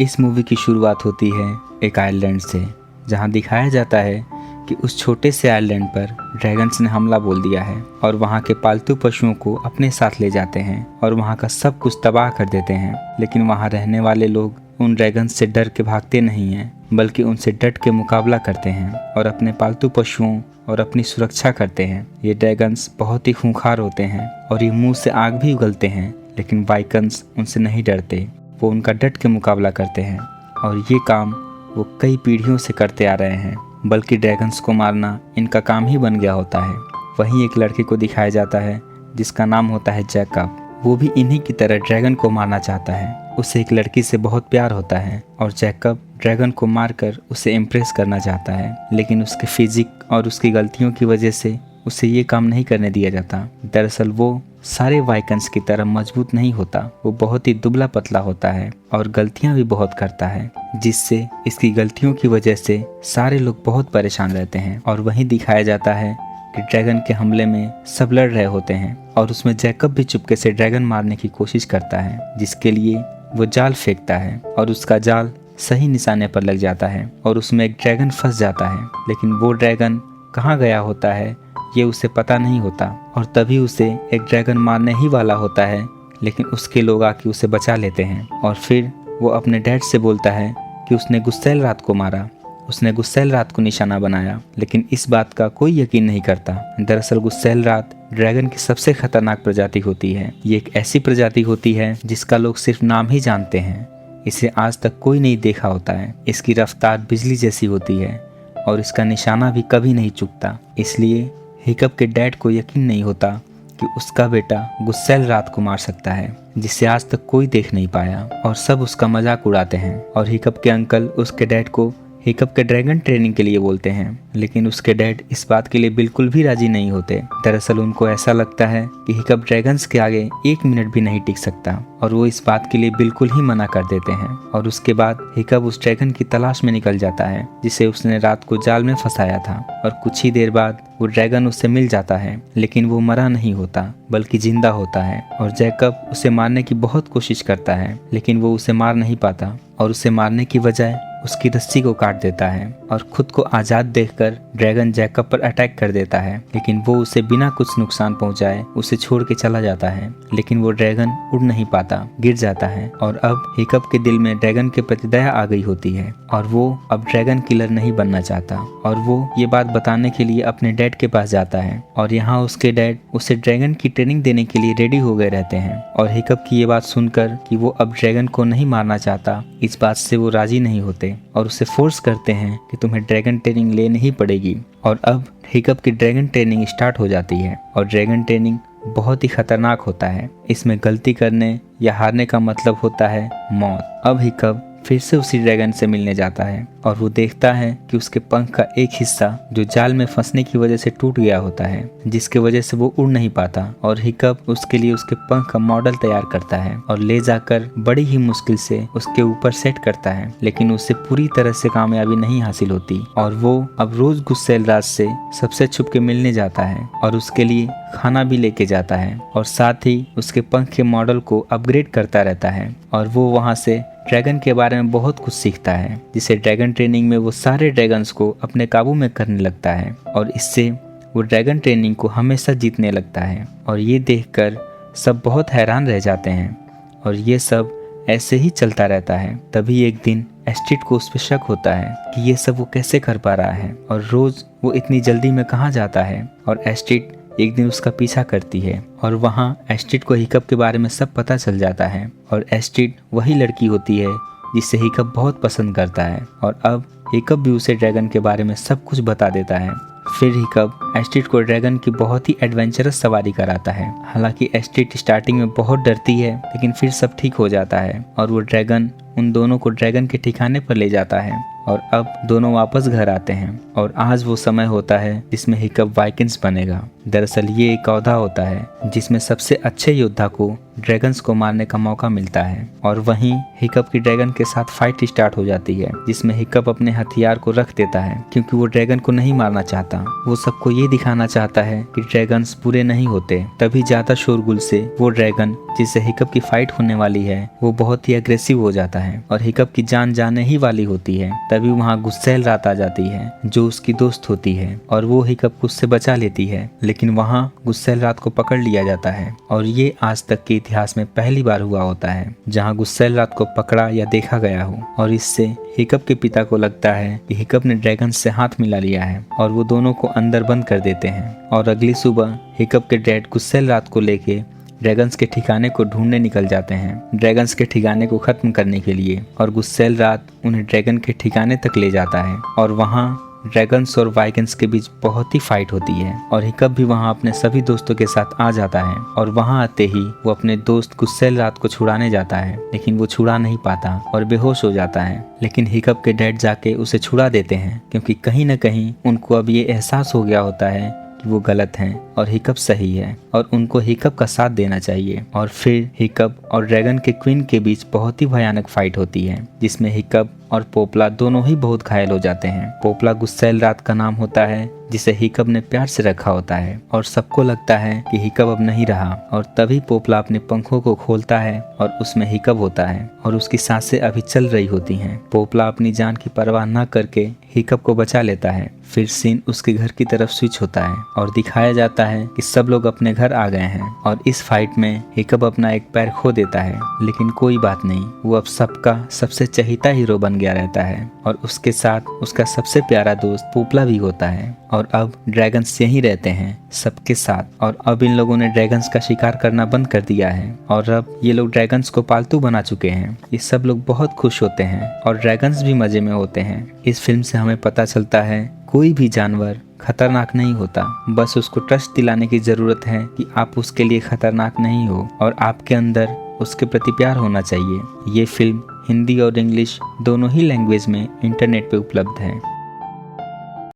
इस मूवी की शुरुआत होती है एक आइलैंड से, जहां दिखाया जाता है कि उस छोटे से आइलैंड पर ड्रैगन्स ने हमला बोल दिया है और वहां के पालतू पशुओं को अपने साथ ले जाते हैं और वहां का सब कुछ तबाह कर देते हैं। लेकिन वहां रहने वाले लोग उन ड्रैगन्स से डर के भागते नहीं हैं, बल्कि उनसे डट के मुकाबला करते हैं और अपने पालतू पशुओं और अपनी सुरक्षा करते हैं। ये ड्रैगन्स बहुत ही खूंखार होते हैं और ये मुंह से आग भी उगलते हैं, लेकिन वाइकन्स उनसे नहीं डरते। वो उनका डट के मुकाबला करते हैं और ये काम वो कई पीढ़ियों से करते आ रहे हैं, बल्कि ड्रैगन्स को मारना इनका काम ही बन गया होता है। वहीं एक लड़के को दिखाया जाता है जिसका नाम होता है जैकब। वो भी इन्हीं की तरह ड्रैगन को मारना चाहता है। उसे एक लड़की से बहुत प्यार होता है और जैकब ड्रैगन को मारकर उसे इम्प्रेस करना चाहता है, लेकिन उसके फिजिक और उसकी गलतियों की वजह से उसे ये काम नहीं करने दिया जाता। दरअसल वो सारे वाइकन्स की तरह मजबूत नहीं होता, वो बहुत ही दुबला पतला होता है और गलतियां भी बहुत करता है, जिससे इसकी गलतियों की वजह से सारे लोग बहुत परेशान रहते हैं। और वहीं दिखाया जाता है कि ड्रैगन के हमले में सब लड़ रहे होते हैं और उसमें जैकब भी चुपके से ड्रैगन मारने की कोशिश करता है, जिसके लिए वो जाल फेंकता है और उसका जाल सही निशाने पर लग जाता है और उसमें एक ड्रैगन फंस जाता है। लेकिन वो ड्रैगन कहाँ गया होता है ये उसे पता नहीं होता और तभी उसे एक ड्रैगन मारने ही वाला होता है, लेकिन उसके लोग आके उसे बचा लेते हैं। और फिर वो अपने डैड से बोलता है कि उसने गुस्सैल रात को मारा, उसने गुस्सैल रात को निशाना बनाया, लेकिन इस बात का कोई यकीन नहीं करता। दरअसल गुस्सैल रात ड्रैगन की सबसे खतरनाक प्रजाति होती है। ये एक ऐसी प्रजाति होती है जिसका लोग सिर्फ नाम ही जानते हैं, इसे आज तक कोई नहीं देखा होता है। इसकी रफ्तार बिजली जैसी होती है और इसका निशाना भी कभी नहीं चूकता। इसलिए हिकअप के डैड को यकीन नहीं होता कि उसका बेटा गुस्सैल रात को मार सकता है, जिसे आज तक कोई देख नहीं पाया, और सब उसका मजाक उड़ाते हैं। और हिकअप के अंकल उसके डैड को हिकअप के ड्रैगन ट्रेनिंग के लिए बोलते हैं, लेकिन उसके डैड इस बात के लिए बिल्कुल भी राजी नहीं होते। दरअसल उनको ऐसा लगता है कि हिकअप ड्रैगन्स के आगे 1 मिनट भी नहीं टिक सकता और वो इस बात के लिए बिल्कुल ही मना कर देते हैं। और उसके बाद हिकअप उस ड्रैगन की तलाश में निकल जाता है जिसे उसने रात को जाल में फंसाया था, और कुछ ही देर बाद वो ड्रैगन उससे मिल जाता है, लेकिन वो मरा नहीं होता बल्कि जिंदा होता है। और जैकब उसे मारने की बहुत कोशिश करता है, लेकिन वो उसे मार नहीं पाता और उसे मारने की बजाय उसकी रस्सी को काट देता है। और खुद को आजाद देखकर ड्रैगन जैकब पर अटैक कर देता है, लेकिन वो उसे बिना कुछ नुकसान पहुंचाए उसे छोड़ के चला जाता है। लेकिन वो ड्रैगन उड़ नहीं पाता, गिर जाता है। और अब हिकअप के दिल में ड्रैगन के प्रति दया आ गई होती है और वो अब ड्रैगन किलर नहीं बनना चाहता। और वो ये बात बताने के लिए अपने डैड के पास जाता है और यहाँ उसके डैड उसे ड्रैगन की ट्रेनिंग देने के लिए रेडी हो गए रहते हैं। और हिकअप की ये बात सुनकर कि वो अब ड्रैगन को नहीं मारना चाहता, इस बात से वो राजी नहीं होते और उसे फोर्स करते हैं कि तुम्हें ड्रैगन ट्रेनिंग लेनी ही पड़ेगी। और अब हिकअप की ड्रैगन ट्रेनिंग स्टार्ट हो जाती है और ड्रैगन ट्रेनिंग बहुत ही खतरनाक होता है। इसमें गलती करने या हारने का मतलब होता है मौत। अब हिकअप फिर से उसी ड्रैगन से मिलने जाता है और वो देखता है कि उसके पंख का एक हिस्सा जो जाल में फंसने की वजह से टूट गया होता है, जिसके वजह से वो उड़ नहीं पाता। और हिकअप उसके लिए उसके पंख का मॉडल तैयार करता है और ले जाकर बड़ी ही मुश्किल से उसके ऊपर सेट करता है, लेकिन उसे पूरी तरह से कामयाबी नहीं हासिल होती। और वो अब रोज गुस्सैल रात से सबसे छुप के मिलने जाता है और उसके लिए खाना भी लेके जाता है और साथ ही उसके पंख के मॉडल को अपग्रेड करता रहता है। और वो वहाँ से ड्रैगन के बारे में बहुत कुछ सीखता है, जिसे ड्रैगन ट्रेनिंग में वो सारे ड्रैगन्स को अपने काबू में करने लगता है और इससे वो ड्रैगन ट्रेनिंग को हमेशा जीतने लगता है। और ये देखकर सब बहुत हैरान रह जाते हैं और ये सब ऐसे ही चलता रहता है। तभी एक दिन एस्ट्रिड को उस पर शक होता है कि ये सब वो कैसे कर पा रहा है और रोज वो इतनी जल्दी में कहाँ जाता है। और एस्ट्रिड एक दिन उसका पीछा करती है और वहाँ एस्ट्रिड को हिकअप के बारे में सब पता चल जाता है। और एस्ट्रिड वही लड़की होती है जिसे हिकअप बहुत पसंद करता है और अब हिकअप भी उसे ड्रैगन के बारे में सब कुछ बता देता है। फिर हिकअप एस्ट्रिड को ड्रैगन की बहुत ही एडवेंचरस सवारी कराता है। हालांकि एस्ट्रिड स्टार्टिंग में बहुत डरती है, लेकिन फिर सब ठीक हो जाता है और वो ड्रैगन उन दोनों को ड्रैगन के ठिकाने पर ले जाता है और अब दोनों वापस घर आते हैं और आज वो समय होता है जिसमें हिकअप वाइकिंग्स बनेगा। दरअसल ये एक औहदा होता है जिसमें सबसे अच्छे योद्धा को ड्रैगन्स को मारने का मौका मिलता है और वहीं हिकअप की ड्रैगन के साथ फाइट स्टार्ट हो जाती है, जिसमें हिकअप अपने हथियार को रख देता है क्योंकि वो ड्रैगन को नहीं मारना चाहता। वो सबको ये दिखाना चाहता है कि ड्रैगन्स बुरे नहीं होते। तभी ज्यादा शोरगुल से वो ड्रैगन जिससे हिकअप की फाइट होने वाली है वो बहुत ही अग्रेसिव हो जाता है और हिकअप की जान जाने ही वाली होती है। तभी वहाँ गुस्सैल रात आ जाती है जो उसकी दोस्त होती है और वो हिकअप को उससे बचा लेती है, लेकिन वहाँ गुस्सैल रात को पकड़ लिया जाता है और ये आज तक के इतिहास में पहली बार हुआ होता है जहाँ गुस्सैल रात को पकड़ा या देखा गया हो। और इससे हिकअप के पिता को लगता है कि हिकअप ने ड्रैगन से हाथ मिला लिया है और वो दोनों को अंदर बंद कर देते हैं। और अगली सुबह हिकअप के डैड गुस्सैल रात को लेके ड्रैगन्स के ठिकाने को ढूंढने निकल जाते हैं ड्रैगन्स के ठिकाने को खत्म करने के लिए। और गुस्सैल रात उन्हें ड्रैगन के ठिकाने तक ले जाता है और वहाँ ड्रैगन्स और वाइकिंग्स के बीच बहुत ही फाइट होती है और हिकअप भी वहाँ अपने सभी दोस्तों के साथ आ जाता है। और वहाँ आते ही वो अपने दोस्त गुस्सैल रात को छुड़ाने जाता है, लेकिन वो छुड़ा नहीं पाता और बेहोश हो जाता है। लेकिन हिकअप के डैड जाके उसे छुड़ा देते हैं क्योंकि कहीं न कहीं उनको अब ये एहसास हो गया होता है कि वो गलत हैं और हिकअप सही है और उनको हिकअप का साथ देना चाहिए। और फिर हिकअप और ड्रैगन के क्वीन के बीच बहुत ही भयानक फाइट होती है जिसमें हिकअप और पोपला दोनों ही बहुत घायल हो जाते हैं। पोपला गुस्सैल रात का नाम होता है जिसे हिकअप ने प्यार से रखा होता है और सबको लगता है कि हिकअप अब नहीं रहा। और तभी पोपला अपने पंखों को खोलता है और उसमें हिकअप होता है और उसकी सांसें अभी चल रही होती हैं। पोपला अपनी जान की परवाह न करके हिकअप को बचा लेता है। फिर सीन उसके घर की तरफ स्विच होता है और दिखाया जाता है कि सब लोग अपने घर आ गए हैं और इस फाइट में हिकअप अपना एक पैर खो देता है, लेकिन कोई बात नहीं, वो अब सबका सबसे चहेता हीरो बन गया रहता है और उसके साथ उसका सबसे प्यारा दोस्त पोपला भी होता है। और अब ड्रैगन्स यहीं रहते हैं सबके साथ और अब इन लोगों ने ड्रैगन्स का शिकार करना बंद कर दिया है और अब ये लोग ड्रैगन्स को पालतू बना चुके हैं। ये सब लोग बहुत खुश होते हैं और ड्रैगन्स भी मजे में होते हैं। इस फिल्म से हमें पता चलता है कोई भी जानवर खतरनाक नहीं होता, बस उसको ट्रस्ट दिलाने की जरूरत है कि आप उसके लिए खतरनाक नहीं हो और आपके अंदर उसके प्रति प्यार होना चाहिए। ये फिल्म हिंदी और इंग्लिश दोनों ही लैंग्वेज में इंटरनेट पे उपलब्ध है।